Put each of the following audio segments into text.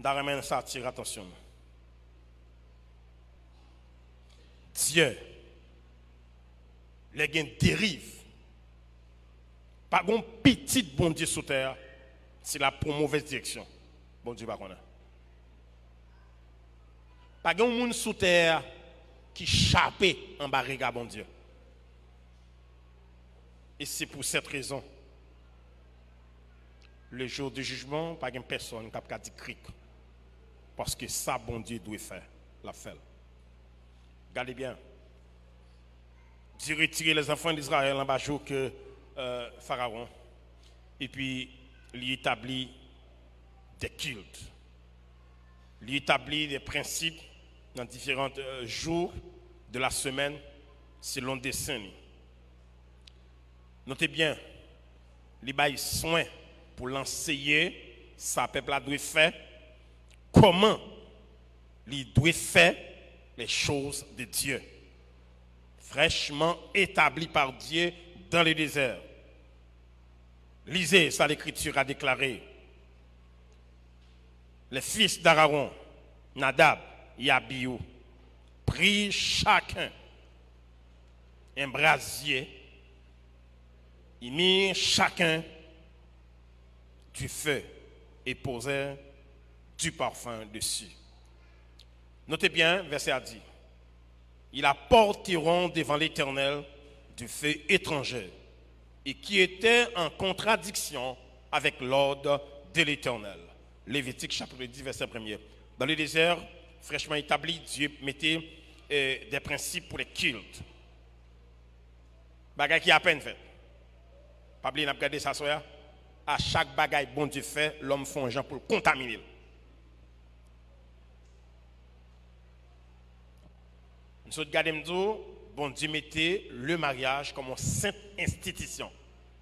D'arrêter ça attire attention. Dieu, les gens dérivent. Pas un petit bon Dieu sous terre, c'est la pour mauvaise direction. Bon Dieu, pas qu'on a. Pas un monde sous terre qui chape en bas regard bon Dieu. Et c'est pour cette raison, le jour du jugement, pas une personne qui a dit cric. Parce que ça, bon Dieu doit faire, la fait. Regardez bien. Dieu retire les enfants d'Israël en bas jour que Pharaon. Et puis, il établit des cultes. Il établit des principes dans différents jours de la semaine selon des décennies. Notez bien, il bail soin pour l'enseigner, ça peuple a doit faire, comment il doit faire les choses de Dieu, fraîchement établi par Dieu dans le désert. Lisez ça, l'Écriture a déclaré. Les fils d'Aaron, Nadab et Abihu, prirent chacun un brasier, ils mirent chacun du feu et posèrent du parfum dessus. Notez bien, verset a dit, ils apporteront devant l'Éternel du feu étranger et qui était en contradiction avec l'ordre de l'Éternel. Lévitique chapitre 10, verset 1er. Dans le désert, fraîchement établi, Dieu mettait des principes pour les cultes. Bagay qui a à peine fait. Pas oublier, on a regardé ça, soya. À chaque bagaille bon Dieu fait, l'homme fait un genre pour le contaminer. Nous regardons, bon Dieu mettait le mariage comme une sainte institution.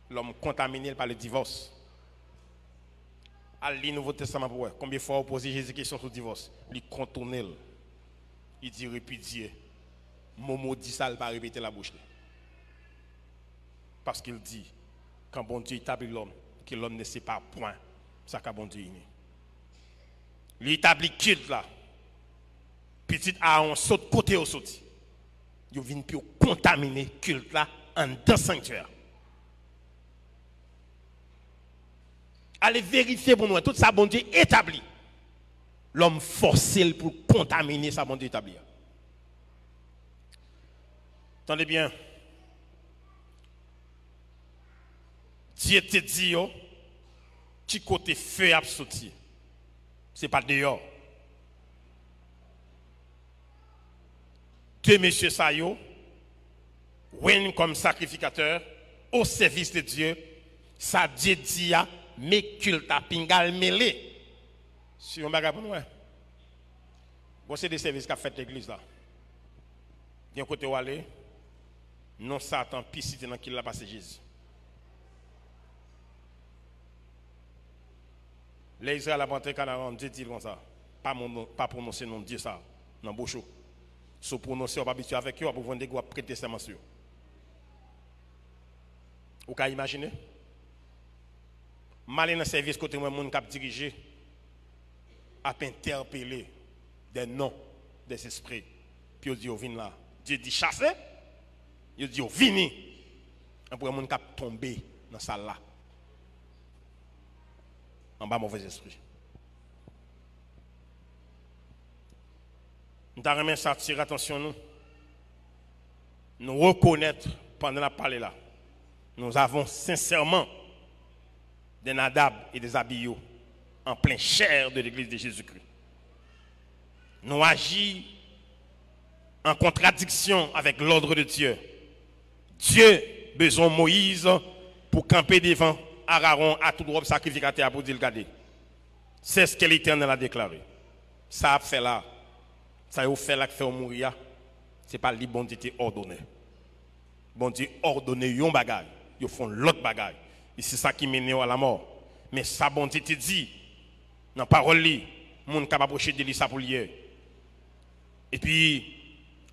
L'homme contaminé par le divorce. À lire Nouveau Testament pour voir combien de fois opposé Jésus question sur le divorce. Il contourne. Il dit répudier. Momo dit ça, il va répéter la bouche. Parce qu'il dit, quand bon Dieu établit l'homme, que l'homme ne sait pas point, ça qu'a bon Dieu est né. Il établit culte là. Petit Aaron saute côté au saute. Il vient pour contaminer culte là en dans sanctuaire. Allez vérifier pour nous, tout ça bon Dieu établi. L'homme forcé pour contaminer ça bon Dieu établi. Attendez bien. Dieu te dit, qui côté feu a sorti. Ce n'est pas dehors. Deux messieurs Sayo, win comme sacrificateur au service de Dieu, ça Dieu dit, mais culte à pingal mêlé. Si on bagarre pour nous, bon, c'est des services qu'a fait l'église là. D'un côté où aller, non Satan, piscite dans qui l'a passé Jésus. Les Israéliens a montré Canaan, Dieu dit comme ça. Pas prononcer nom de Dieu ça, dans bouche. Si prononcer, on va habituer avec eux, on va pouvoir des gars prêter serment sur. Vous pouvez imaginer? Malin dans le service côté moi, mon cap dirigé, a interpellé des noms des esprits. Puis il dit, oh, viens là. Dieu dit, chasser. Il dit, oh, viens. Et pour mon cap tomber dans la salle là. En bas, mauvais esprit. Nous avons ça attirer attention nous. Nous reconnaître pendant la parole là. Nous avons sincèrement des Nadab et des Abihu en plein chair de l'église de Jésus-Christ. Nous agissons en contradiction avec l'ordre de Dieu. Dieu besoin de Moïse pour camper devant Aaron à tout droit sacrificateur pour dire regarder. C'est ce que l'Éternel a déclaré. Ça a fait là. Ça a fait là que fait mourir. Ce n'est pas le bon Dieu qui ordonné. Bon Dieu ordonné yon bagay. Ils font l'autre bagay. Et c'est ça qui mène à la mort. Mais ça bon Dieu te dit dans la parole li, moun capable approcher de lui ça pour lier. Et puis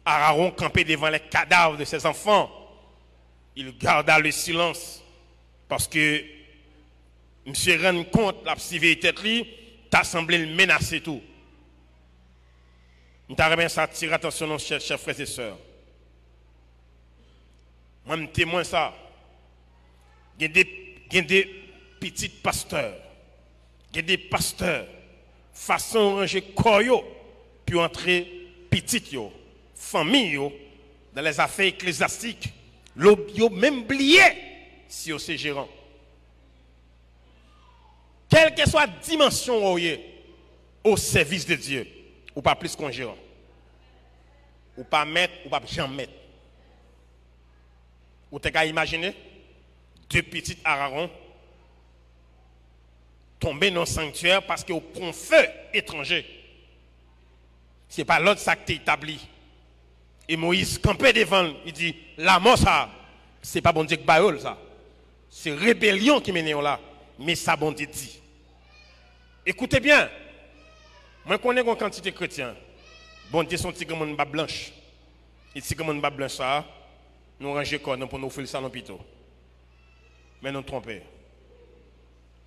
Aaron campé devant les cadavres de ses enfants. Il garda le silence parce que monsieur rend compte la tête li t'as semblé menacer tout. Nous t'avons ça attirer attention, chers frères et sœurs. Moi, je témoin ça. Il y a des petits pasteurs. Il y a des pasteurs. Façon ranger corps, puis entrer petit famille dans les affaires ecclésiastiques. Ils ont même oublié si c'est gérant. Quelle que soit la dimension au service de Dieu, ou pas plus qu'un gérant. Ou pas mettre, ou pas jamais mettre. Ou t'as qu'à imaginer, deux petits Aaron tomber dans le sanctuaire parce qu'ils prend feu étranger. Ce n'est pas l'autre ça qui est établi. Et Moïse campait devant, il dit, la mort ça, c'est pas bon Dieu qui baille ça. C'est rébellion qui mène là. Mais ça bon Dieu dit. Écoutez bien, moi je connais une quantité de chrétiens. Bon Dieu sont petits comme une babe blanche. Et si comme une babe blanche ça, nous ranger corps pour nous faire le salon plutôt. Mais nous trompons.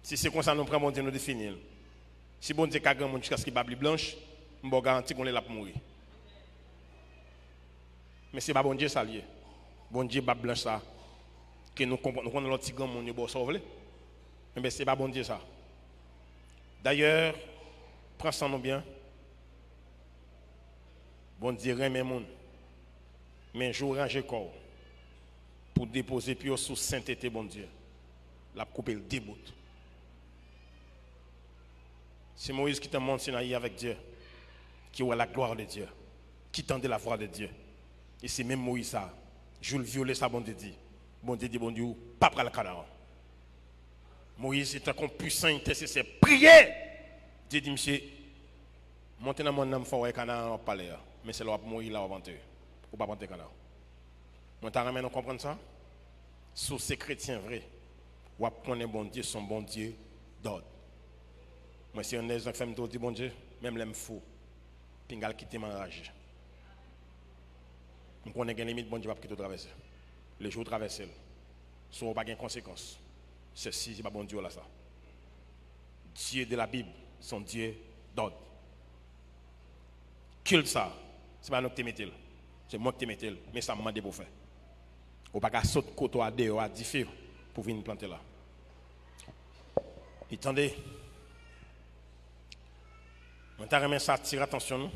Si c'est comme ça, nous prenons bon Dieu nous définir. Si bon Dieu a grand monde jusqu'à ce qu'il babe blanche, nous vous garantir qu'on est là pour mourir. Mais c'est pas bon Dieu ça lié. Bon Dieu babe blanche ça. Que nous comprenons l'autre petit grand monde nous sauver. Mais c'est pas bon Dieu ça. D'ailleurs, prends ça nous bien. Bon Dieu remet le monde. Mais un jour ranger corps pour déposer puis sous sainteté bon Dieu. La couper le débout. C'est Moïse qui t'a monté Sinaï avec Dieu, qui voit la gloire de Dieu, qui tendait la voix de Dieu. Et c'est même Moïse ça. Je le violer ça bon Dieu dit. Bon Dieu dit bon Dieu pas prendre le canard. Moïse est un puissant intercesseur. Priez. Dieu dit monsieur montez dans mon âme faut canard parler mais c'est là pour mourir là avant eux. Ou pas monter canard. Moi t'as ramène comprendre ça? Sous ces chrétiens vrais. Ou connaître bon Dieu son bon Dieu d'ordre. Moi si on est un femme dit bon Dieu, même l'aime fou. Pingal quitter ma rage. On connaît une limite bon Dieu va quitter traverser. Les jours traverser. Soit pas de conséquences. Ceci c'est pas bon Dieu là ça. Dieu de la Bible, son Dieu d'ordre. Culte ça, c'est pas nous qui te mettons. C'est moi qui te mettons, mais ça m'a demandé pour faire. Ou pas qu'à sauter côté à deux à différents pour venir planter là. Et attendez. On t'a remis ça attire attention nous.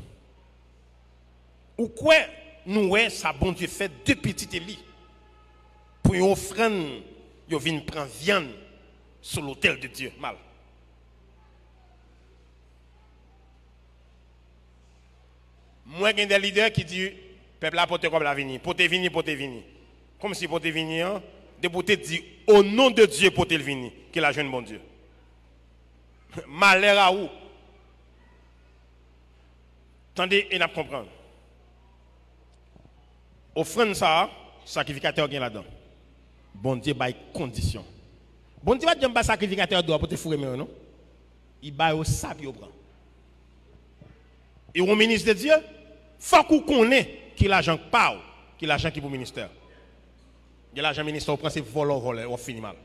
Ou quoi nous ouais ça bon Dieu fait deux petites lits pour une offrande, yo viennent prendre viande sur l'autel de Dieu mal. Moi j'ai des leaders qui disent peuple là porter comme la venir, porter venir. Comme si porter venir de porter dit au nom de Dieu porter le venir, que la jeune bon Dieu. Malheur à où? Attendez, et n'a comprendre. Offrande ça, sacrificateur gagne là-dedans. Bon Dieu bail condition. Bon Dieu va dire pas sacrificateur doit pour te fourrer non. Il bail au sable au prend. Et au ministre de Dieu, faut qu'on connaisse qui l'argent parle, qui l'argent qui pour ministère. Il y a l'argent ministère, on prend c'est voler, on finit mal.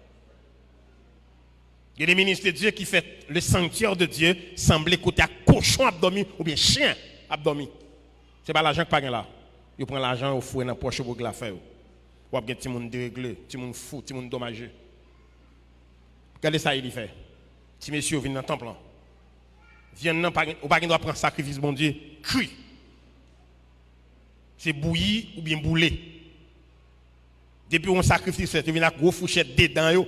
Il y a des ministres de Dieu qui fait le sanctuaire de Dieu sembler côté à cochon abdomen ou bien chien abdomen. C'est pas l'argent qui pas là. Il prend l'argent au fouet dans poche pour la faire. Ou bien petit monde déréglé, petit monde fou, petit monde dommagé. Regardez ça il fait. Petit monsieur vient dans le temple. Vient non pas ou pas doit prendre sacrifice bon Dieu, cuit. C'est bouilli ou bien boulé. Depuis on sacrifice, tu viens avec gros fourchette dedans yo.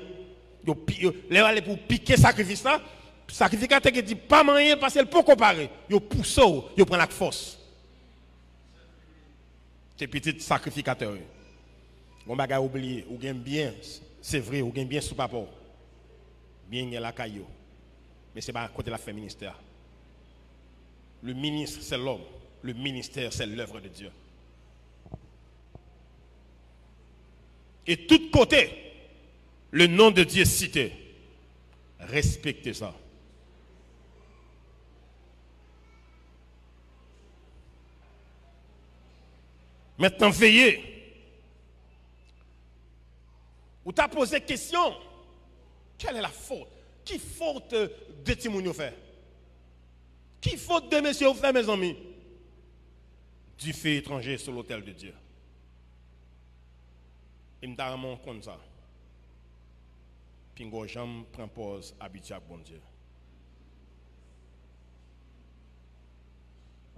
Les aller pour piquer sacrifice là, sacrificateur qui dit pas moyen parce qu'il peut comparer. Yo pousse yo prend la force. C'est petit sacrificateur. On va oublier, ou gagne bien, c'est vrai, ou gagne bien sous papa. Bien la caillou. Mais c'est pas à côté de la fin ministère. Le ministre c'est l'homme, le ministère c'est l'œuvre de Dieu. Et tout côté, le nom de Dieu cité. Respectez ça. Maintenant, veillez. Ou t'as posé question. Quelle est la faute? Qui faute de Timounio fait? Qui faute de messieurs vous fait, mes amis? Du feu étranger sur l'autel de Dieu. Et me vraiment comme ça. Puis je prends pause habituée à bon Dieu.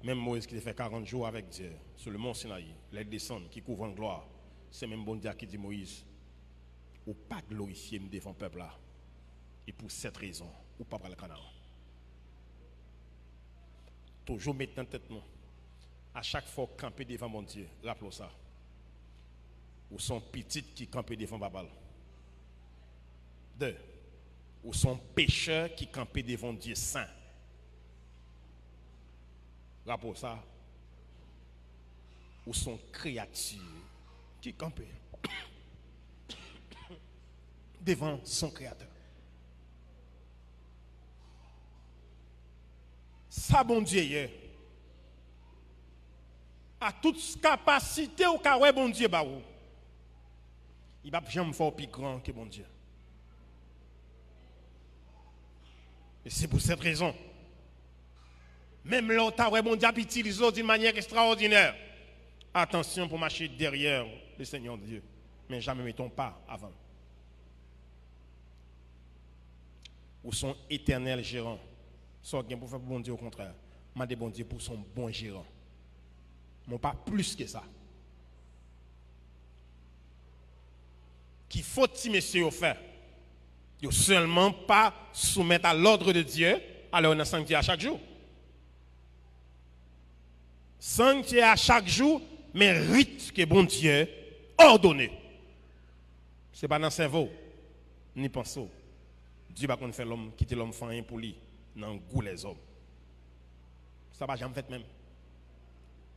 Même Moïse qui a fait 40 jours avec Dieu sur le mont Sinaï, les descendre qui couvre en gloire, c'est même bon Dieu qui dit Moïse, ou pas glorifier me devant le peuple là. Et pour cette raison, ou pas pour le canard. Toujours mettre dans tête nous. À chaque fois camper devant mon Dieu, rappelez ça. Ou son petit qui campe devant Babal. 2. Ou son pécheur qui campe devant Dieu saint. Rappelez ça. Ou son créature qui campe devant son créateur. Ça, bon Dieu, hier. À toute capacité au cas où bon Dieu, il va jamais faire plus grand que bon Dieu. Et c'est pour cette raison. Même l'autre, bon Dieu, utilise d'une manière extraordinaire. Attention pour marcher derrière le Seigneur Dieu. Mais jamais mettons pas avant. Ou son éternel gérant. Soit bien pour faire bon Dieu au contraire. M'a dit bon Dieu pour son bon gérant. Mais pas plus que ça. Qu'il faut-il, messieurs, faire? Il ne seulement pas soumettre à l'ordre de Dieu, alors on a sanctifié à chaque jour. Sanctifié à chaque jour, mais rite que bon Dieu ordonné. Ce n'est pas dans le cerveau, ni pensez. Dieu va faire l'homme, quitter l'homme fin pour lui, dans le goût les hommes. Ça va jamais fait même.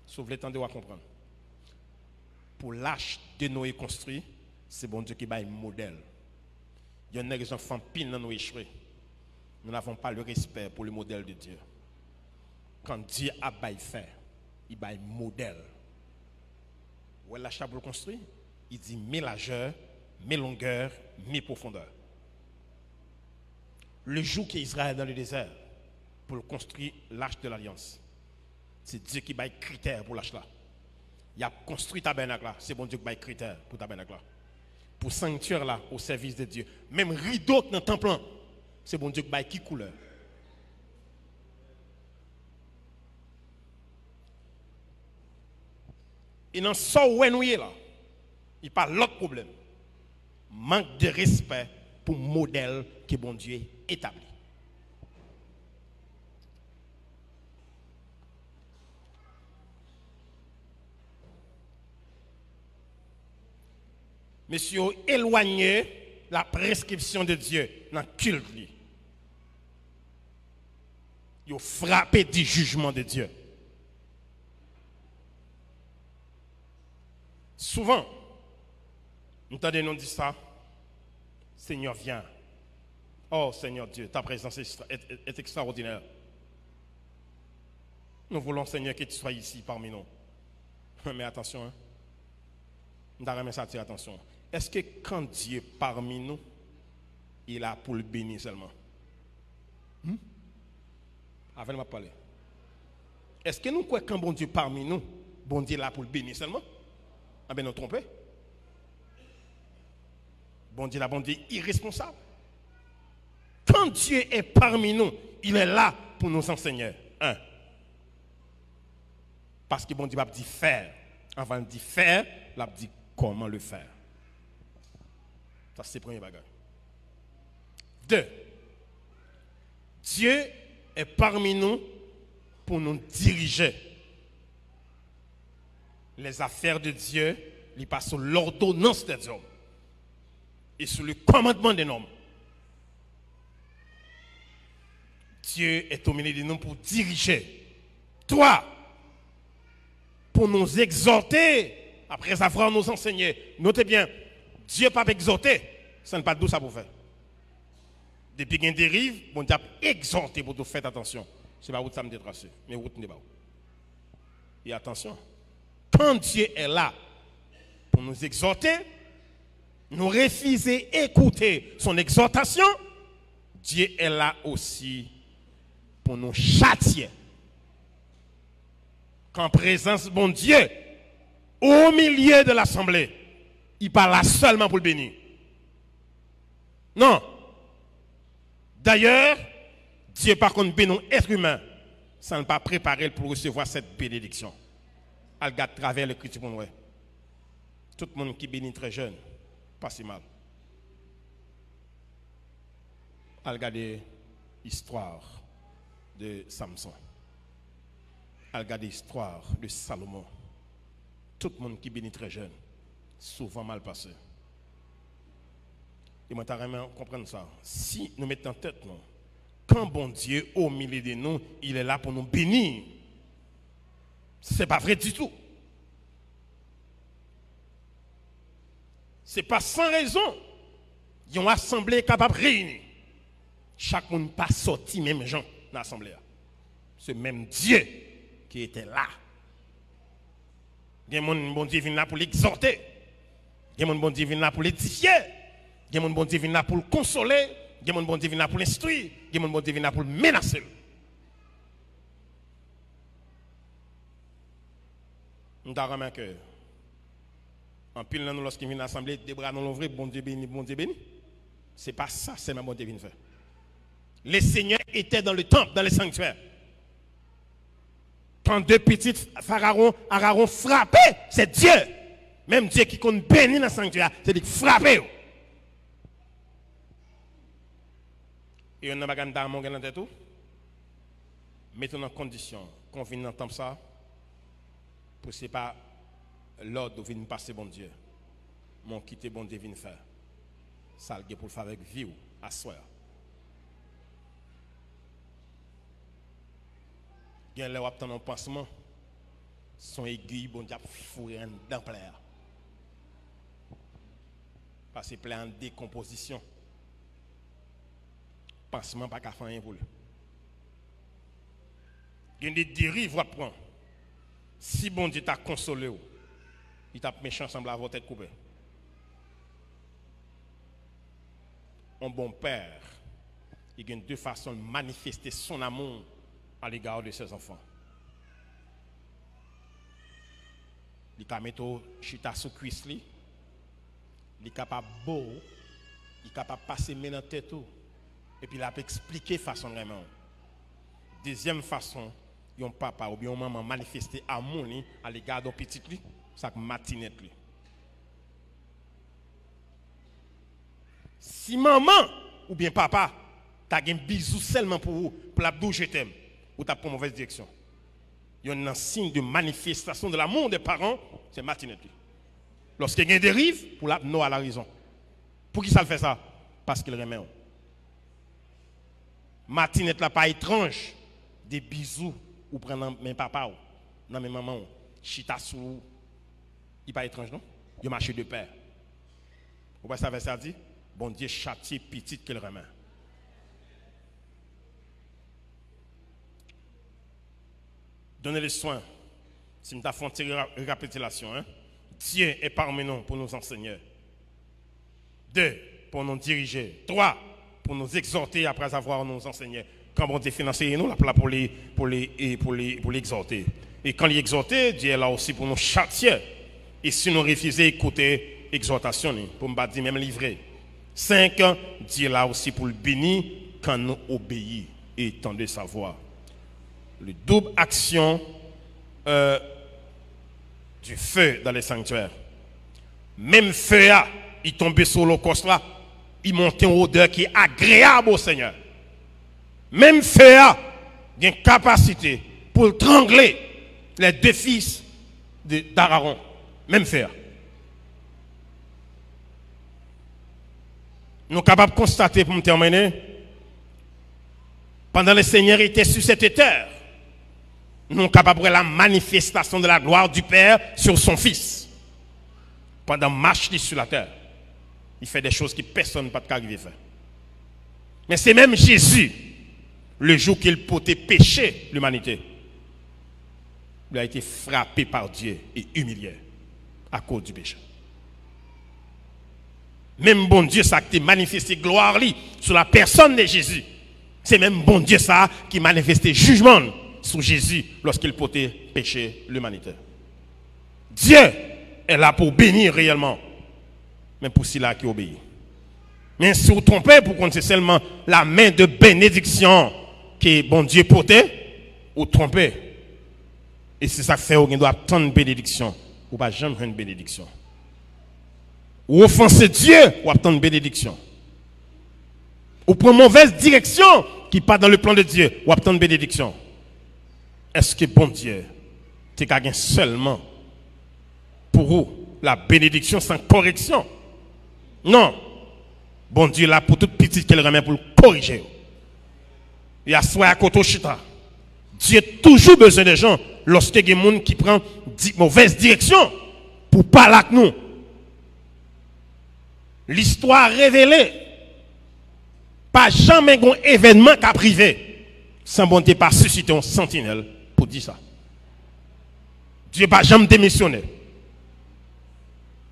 Sauf le temps de comprendre. Pour l'arche de Noé construit, c'est bon Dieu qui bat un modèle. Il y a des enfants pile dans nos échoués. Nous n'avons pas le respect pour le modèle de Dieu. Quand Dieu a fait, il bat un modèle. Où est l'arche pour le construire? Il dit mes largeurs, mes longueurs, mes profondeurs. Le jour qu'Israël est dans le désert, pour le construire l'arche de l'alliance, c'est Dieu qui bat un critère pour l'arche là. Il a construit tabernacle là, c'est bon Dieu qui bat un critère pour tabernacle là. Pour sanctuaire là, au service de Dieu. Même rideau dans le temple là, c'est bon Dieu qui bat qui couleur. Et dans ce où nous est là, il n'y a pas l'autre problème. Manque de respect pour le modèle que bon Dieu établi. Monsieur, éloignez la prescription de Dieu dans le culte. Vous frappez du jugement de Dieu. Souvent, nous entendons dire ça. Seigneur, viens. Oh Seigneur Dieu, ta présence est extraordinaire. Nous voulons, Seigneur, que tu sois ici parmi nous. Mais attention, hein. Nous devons ça attirer attention. Est-ce que quand Dieu est parmi nous, il a pour le bénir seulement? Avec moi parler. Est-ce que nous croyons quand bon Dieu est parmi nous, bon Dieu est là pour le bénir seulement? Ah ben nous trompons. Bon Dieu, la bon Dieu irresponsable. Quand Dieu est parmi nous, il est là pour nous enseigner. Parce que bon Dieu va dire faire. Avant de dire faire, il va dire comment le faire. Ça, c'est le premier bagage. 2. Dieu est parmi nous pour nous diriger. Les affaires de Dieu, ils passent sous l'ordonnance des hommes et sous le commandement des hommes. Dieu est au milieu de nous pour diriger. Toi, pour nous exhorter, après avoir nous enseigné. Notez bien, Dieu n'a pas exhorté, ça n'est pas d'où ça pour faire. Depuis qu'il y a une dérive, bon Dieu a exhorté pour tout faire attention. Ce n'est pas où ça me détrace, mais où n'est pas où. Et attention, quand Dieu est là pour nous exhorter, nous refuser écouter son exhortation, Dieu est là aussi pour nous châtier qu'en présence de bon Dieu, au milieu de l'assemblée, il parle là seulement pour le bénir. Non. D'ailleurs, Dieu par contre bénit être humain sans ne pas préparer pour recevoir cette bénédiction. Elle regarde travers l'écriture pour nous. Tout le monde qui bénit très jeune, pas si mal. Elle regarde l'histoire de Samson. Elle regarde l'histoire de Salomon. Tout le monde qui bénit très jeune, souvent mal passé. Et moi, tu as comprendre ça. Si nous mettons en tête, non, quand bon Dieu, au milieu de nous, il est là pour nous bénir, ce n'est pas vrai du tout. Ce n'est pas sans raison. Ils ont une assemblée capable de réunir. Chaque monde pas sorti, même gens dans l'assemblée. Ce même Dieu qui était là. Il y a un bon Dieu qui vient là pour l'exhorter. Il y a un bon Dieu qui vient là pour l'édifier. Il y a un bon Dieu qui vient là pour le consoler. Il y a un bon Dieu qui vient là pour l'instruire. Il y a un bon Dieu qui vient là pour le menacer. Nous avons remarqué que en pile, nous, lorsqu'il vient à l'assemblée, des bras nous l'ouvrent, bon Dieu béni, bon Dieu béni. Ce n'est pas ça, c'est ma bon Dieu vient faire. Les seigneurs étaient dans le temple, dans le sanctuaire. Quand deux petits Pharaons frappaient, c'est Dieu. Même Dieu qui compte béni dans le sanctuaire, c'est dit frapper. Et on a pas dans mon dans tout. Mettons en condition qu'on vienne entendre ça pour ce pas l'ordre de venir passer bon Dieu. Mon quitter bon Dieu vient faire. Ça le pour faire avec vie à soi. Il y a là où un pansement, son aiguille, bon Dieu, fourré dans plein. Parce que plein de décomposition. Pansement, pas qu'à faire rien pour lui. Il y a des dérives à prendre. Si bon Dieu t'a consolé, il t'a méchant semble avoir tête coupée. Un bon père, il y a deux façons de manifester son amour à l'égard de ses enfants. Il peut mettre chita sous cuisse, il est capable de beau, il est capable de passer main dans tête et puis il a expliqué façon vraiment. Deuxième façon, un papa ou bien un maman manifester amour à l'égard de petit lui, ça matinette lui. Si maman ou bien papa t'as un bisou seulement pour vous, pour la bouche je t'aime, ou t'as pour mauvaise direction. Il y a un signe de manifestation de l'amour des parents, c'est matinette. Lorsqu'il y a une dérive, pour la non à la raison. Pour qui ça le fait ça? Parce qu'il remet. Matinette là pas étrange, des bisous ou prendre mes papa ou non mes maman, chita sou, il pas étrange non? Il marche de pair. Vous voyez ça ça dit? Bon Dieu châtie petit qu'il remet. Donnez les soins. Si nous avons fait une récapitulation, hein? Dieu est parmi nous pour nous enseigner. 2, pour nous diriger. 3, pour nous exhorter après avoir nous enseigné. Quand bon Dieu finance nous, là pour les exhorter. Et quand il exhorter, Dieu est là aussi pour nous châtier. Et si nous refusons d'écouter l'exhortation, pour ne pas dire même livrer. 5, Dieu est là aussi pour le bénir quand nous obéissons et tendez sa voix. Le double action du feu dans les sanctuaires. Même feu, il tombait sur l'holocauste là, il montait une odeur qui est agréable au Seigneur. Même feu, il a une capacité pour trangler les deux fils d'Aaron. Même feu. Nous sommes capables de constater, pour me terminer, pendant le Seigneur était sur cette terre, nous sommes capables de voir la manifestation de la gloire du Père sur son Fils. Pendant marche sur la terre, il fait des choses que personne ne peut arriver à faire. Mais c'est même Jésus, le jour qu'il pouvait pécher l'humanité, il a été frappé par Dieu et humilié à cause du péché. Même bon Dieu, ça qui manifesté gloire sur la personne de Jésus. C'est même bon Dieu ça qui manifestait jugement sur Jésus lorsqu'il portait péché l'humanité. Dieu est là pour bénir réellement, mais pour ceux-là qui obéissent. Mais si vous trompez pour qu'on c'est seulement la main de bénédiction que bon Dieu portait, vous trompez. Et c'est ça que fait qu'on doit attendre une bénédiction. Ou pas jamais une bénédiction. Ou offenser Dieu, ou attendre une bénédiction. Ou prendre mauvaise direction qui part dans le plan de Dieu, ou attendre une bénédiction. Est-ce que bon Dieu, tu as seulement pour vous la bénédiction sans correction? Non. Bon Dieu là pour toute petite qu'elle remet pour le corriger. Il y a soit à côté chita. Dieu a toujours besoin de gens lorsque il y a des gens qui prennent mauvaise direction pour parler avec nous. L'histoire révélée, pas jamais un événement qui a privé sans bon Dieu pas susciter un sentinelle pour dire ça. Dieu n'a jamais démissionné.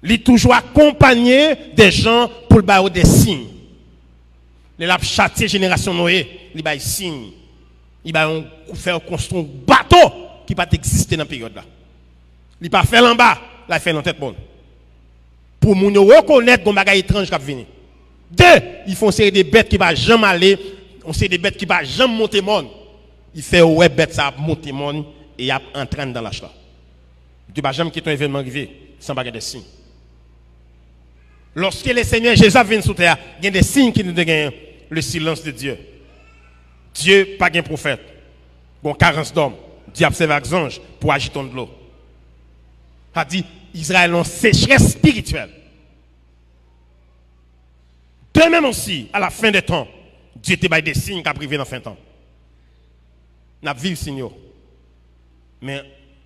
Il est toujours accompagné des gens pour le des signes. Il a châtié la génération Noé, il a des signes. Il va faire construire un bateau qui va exister dans cette période-là. Il va faire en bas, il va faire dans tête bonne. Pour nous reconnaître qu'on bagage étrange qui va venir. Deux, ils font une série de bêtes qui ne vont jamais aller, une série de bêtes qui ne vont jamais monter monde. Il fait ouais bête ça monter monde et il entraîne dans l'achat. Tu ne vas jamais quitter un événement arrivé sans bagage de signes. Lorsque le Seigneur Jésus vient sur terre, il y a des signes qui nous donnent le silence de Dieu. Dieu pas un prophète. Bon carence d'hommes. Dieu observe avec anges pour agiter de l'eau. A dit Israël a une sécheresse spirituelle. De même aussi, à la fin des temps, Dieu te donne des signes qui a privé dans la fin des temps. Nous vivons signaux. Mais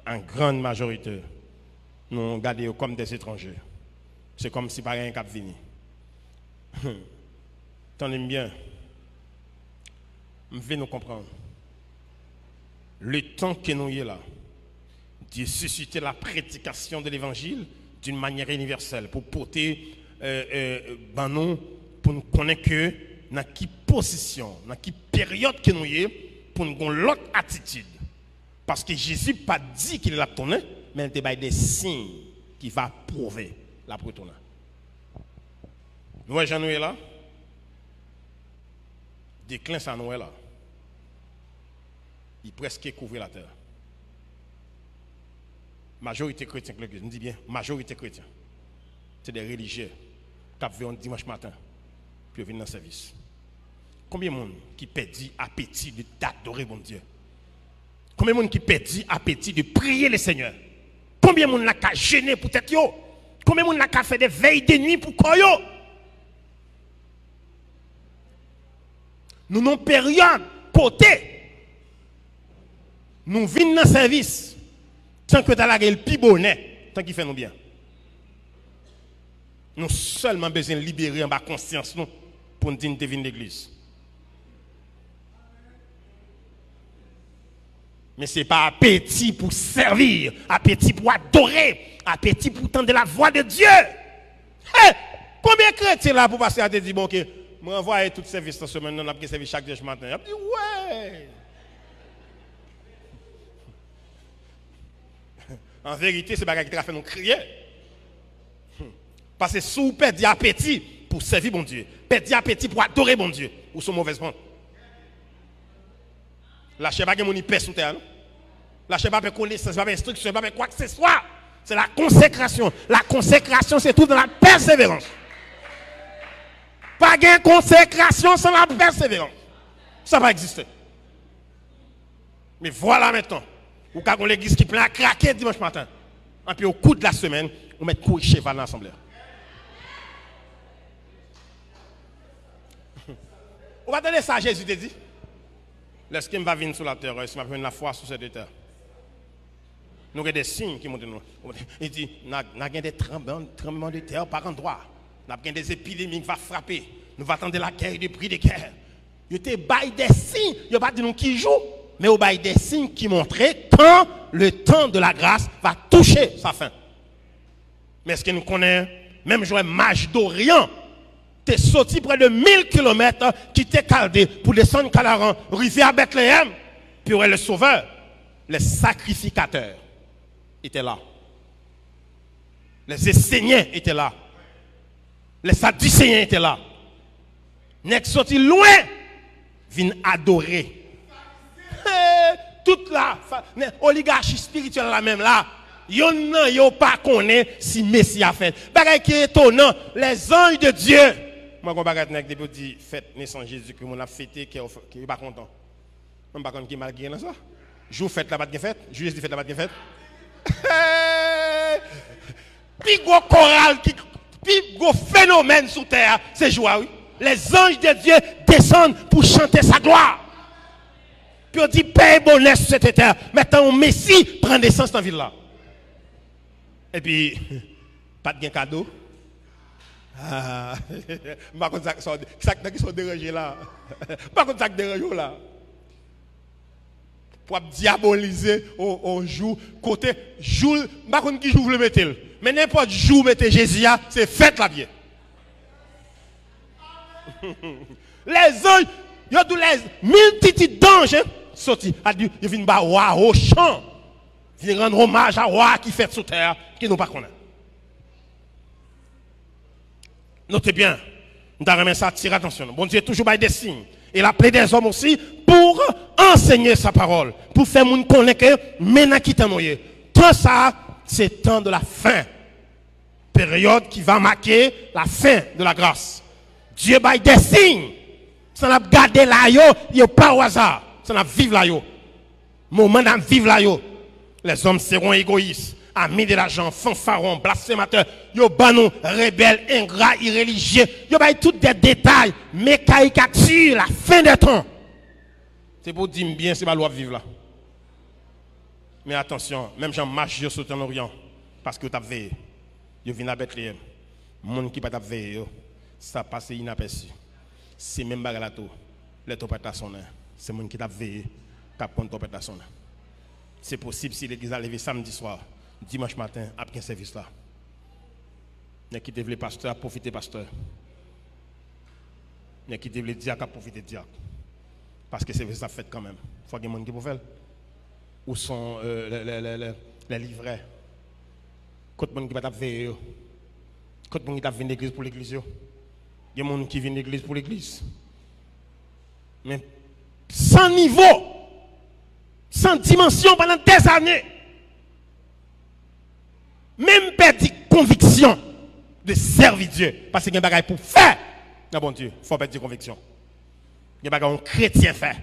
en grande majorité, nous regardons comme des étrangers. C'est comme si pas rien qui a venu. Tenez bien. Je vais nous comprendre. Le temps que nous sommes là, Dieu suscite la prédication de l'évangile d'une manière universelle pour porter nous, pour nous connaître que dans quelle position, dans quelle période que nous sommes, pour nous avoir l'autre attitude. Parce que Jésus n'a pas dit qu'il l'a tourné, mais il a des signes qui vont prouver la retourner. Nous voyons Noël là. Déclin ça Noël là. Il presque couvre la terre. Majorité chrétienne, je dis bien, majorité chrétienne. C'est des religieux qui viennent un dimanche matin, puis ils viennent dans le service. Combien de monde qui perdit appétit d'adorer mon Dieu? Combien de monde qui perdit appétit de prier le Seigneur? Combien de monde qui a gêné pour tête yo? Combien de monde qui a fait des veilles de nuit pour quoi yo? Nous avons une période côté. Nous venons dans le service. Tant que tu as le plus bonnet, tant qu'il fait nous bien. Nous seulement besoin de libérer en bas conscience nous pour nous dire de venir l'église. Mais ce n'est pas appétit pour servir, appétit pour adorer, appétit pour tendre la voix de Dieu. Hey, combien de chrétiens là pour passer à te dire, bon, ok, moi envoie tout service cette semaine, on a pris service chaque dimanche matin. Il a dit, ouais. En vérité, c'est ce qui a fait nous crier. Parce que si vous perdez appétit pour servir mon Dieu, perdez appétit pour adorer mon Dieu, ou sont mauvaises ventes. Lâchez pas que mon hyper sous terre. Lâchez pas pour connaissance, pas instruction, pas quoi que ce soit. C'est la consécration. La consécration, c'est tout dans la persévérance. Pas de consécration sans la persévérance. Ça va exister. Mais voilà maintenant. Ou quand on l'église qui plein à craquer dimanche matin. Et puis au coup de la semaine, on met couille cheval dans l'assemblée. On va donner ça à Jésus te dit. Lorsqu'il va venir sur la terre, il va venir la foi sur cette terre. Nous avons des signes qui montrent nous. Il dit, nous avons des tremblements de terre par endroit. Nous avons des épidémies qui vont frapper. Nous allons attendre la guerre, le prix de guerre. Il te baille des signes. Il n'y a pas de nous qui jouent. Mais il y a des signes qui montrent quand le temps de la grâce va toucher sa fin. Mais est-ce que nous connaissons, même jouer mage d'Orient, tu es sorti près de 1000 km qui t'est caldé pour descendre Calaran, arriver à Bethléem, puis ouais, le Sauveur, les sacrificateurs étaient là. Les Esséniens étaient là. Les Sadducéens étaient là. Nèg sorti loin, viennent adorer. Toute la oligarchie spirituelle la même là. Yo pas connaît si Messie a fait. Bagay qui est étonnant, les anges de Dieu. Moi quand bagay nèg depuis dit fête naissance Jésus que mon a fêté qui est pas content. On pas content qui malgré dans ça. Jour fête là pas de fête, juillet fête là pas de fête. Puis gros choral qui puis gros phénomène sur terre, c'est joie oui. Les anges de Dieu descendent pour chanter sa gloire. Puis on dit paix et bonheur sur cette terre. Maintenant, un Messie prend naissance dans la ville là. Et puis, pas de cadeau. Ah, pas comme ça qui sont dérangés là. Pas comme ça qui dérangent là. Pour diaboliser au jour, côté jour, pas comme qui jour le mettre. Mais n'importe jour mettez Jésus, c'est fête la vie. Les anges, il y a tous les mille petits d'anges sortis. Ils viennent ba roi au champ. Ils viennent rendre hommage à roi qui fait sur terre, qui nous pas connaît. Notez bien, nous avons ça attirer attention. Bon Dieu toujours des signes. Il a appelé des hommes aussi pour enseigner sa parole, pour faire moun connaître que maintenant qui t'en tout ça, c'est temps de la fin. Période qui va marquer la fin de la grâce. Dieu baille des signes. Ça n'a pas gardé là, yo pas au hasard. Ça n'a vivre là, yo. Moment d'en vivre là, yo. Les hommes seront égoïstes, amis de l'argent, fanfarons, blasphémateurs, yo banou, rebelles, ingrats, irréligieux. Yo baille tous des détails, mais caricature, la fin des temps. C'est pour dire bien, c'est pas loi vivre là. Mais attention, même Jean marche sur en Orient, parce que tu as veillé. Yo vient à Bethléem. Monde qui pas t'a veillé, ça passe inaperçu. C'est même bagarre là tout. Les topeta son c'est monde qui t'a veillé, qui a prendre topeta son. C'est possible si l'église a levé samedi soir, dimanche matin après un service là. Ne quittez le pasteur, profitez pasteur. Ne quittez le diacre, profitez diacre. Parce que service ça fait quand même. Il faut qu'il y ait des gens qui peuvent faire. Où sont les livrets? Côté monde qui va veiller. Côté monde qui va venir l'église pour l'église. Il y a des gens qui viennent l'église pour l'église. Mais sans niveau, sans dimension pendant des années. Même perdu conviction de servir Dieu. Parce qu'il y a des choses pour faire. Non, bon Dieu, il faut perdre conviction. Il y a des choses chrétien fait.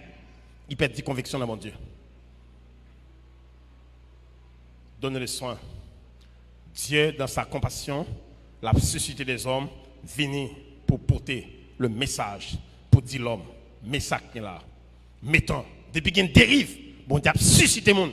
Il perd conviction dans mon Dieu. Donnez le soin. Dieu, dans sa compassion, l'a suscité des hommes, venir pour porter le message, pour dire l'homme, message qui est là. Mettons, depuis qu'il y a une dérive, bon Dieu a suscité le monde.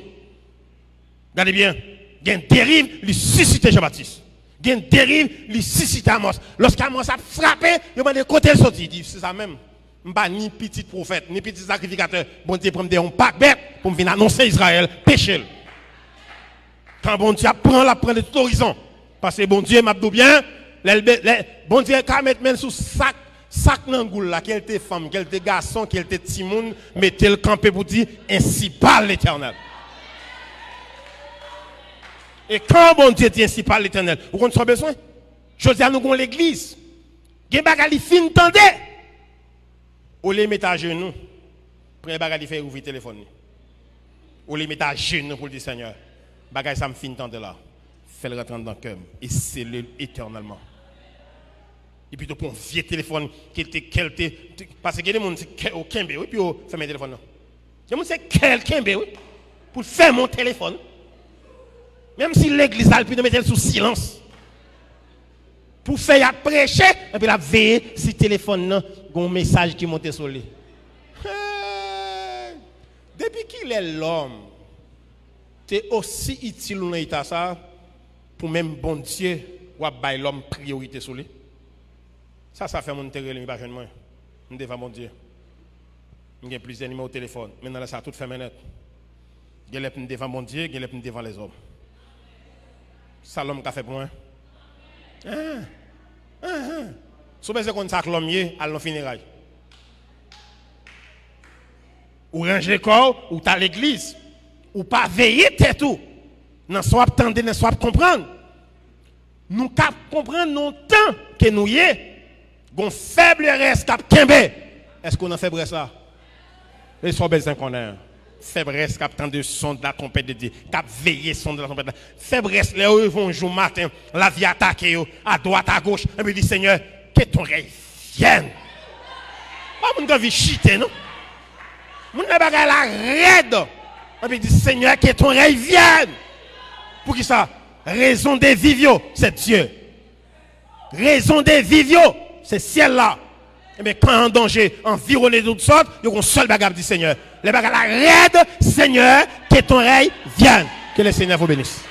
Regardez bien, il y a une dérive, il suscite Jean-Baptiste. Il y a une dérive, il suscite Amos. Lorsqu'Amos a frappé, il m'a dit côté le sorti. Il dit, c'est ça même. Je ne suis pas ni petit prophète, ni petit sacrificateur. Bon Dieu prend un pack bête pour venir annoncer Israël, péché. Quand bon Dieu prend de tout horizon. Parce que bon Dieu m'a dit bien, bon Dieu quand mettre même sous sac nangoul là, quel était femme, quel était garçon, quel était timoun, mettez le campé pour dire ainsi parle l'Éternel. Et quand bon Dieu dit ainsi parle l'Éternel, vous comprenez son besoin? Je dis à nous l'église. Gen bagali fin tendez. Ou les mettre à genoux. Premier bagali fait ouvrir le téléphone. Ou les mettre à genoux pour dire Seigneur. Bagay ça me fin tendez là. Fais le rentrer dans le cœur et scelle éternellement. Et puis pour un vieux téléphone qui était parce que les gens c'est au Kembe oui puis au faire mon téléphone non. Les gens c'est quel Kembe oui pour faire mon téléphone. Même si l'église a pu mettre sous silence. Pour faire prêcher et puis la veiller si téléphone non un message qui monte sur lui. Depuis qu'il est l'homme, c'est aussi utile dans l'état ça pour même bon Dieu ou bailler l'homme priorité sur lui. Ça fait mon terrain il pas jeune moi. On devant mon Dieu. Il y a plusieurs numéros au téléphone. Maintenant là ça tout fait net. Il y a les devant mon Dieu, il y a les devant les hommes. Ça l'homme qui a fait pour moi. Si vous avez ça l'homme à l'en funérailles. Ou ranger le corps, ou t'as l'église. ou pas veiller tête tout, non soit attendre, non soit comprendre. Nous cap comprendre non temps que nous y est, gon faible reste cap kembe. Est-ce qu'on a faiblesse là? Les soit belles connaît. Faiblesse cap tant de son de la trompette de Dieu, cap veiller son de la trompette. Faiblesse les eux vont jour matin, la vie attaquer à droite à gauche, et puis dit Seigneur, que ton règne vienne. Pas mon vie chiter non. Mon ne bagay la raide. Et puis dit Seigneur, que ton règne vienne. Pour qui ça? Raison des vivio, c'est Dieu. Raison des vivio, c'est ciel là. Mais quand en danger, environné de toutes sortes, il y a un seul bagage du Seigneur. Les bagages la raide, Seigneur, que ton règne vienne. Que le Seigneur vous bénisse.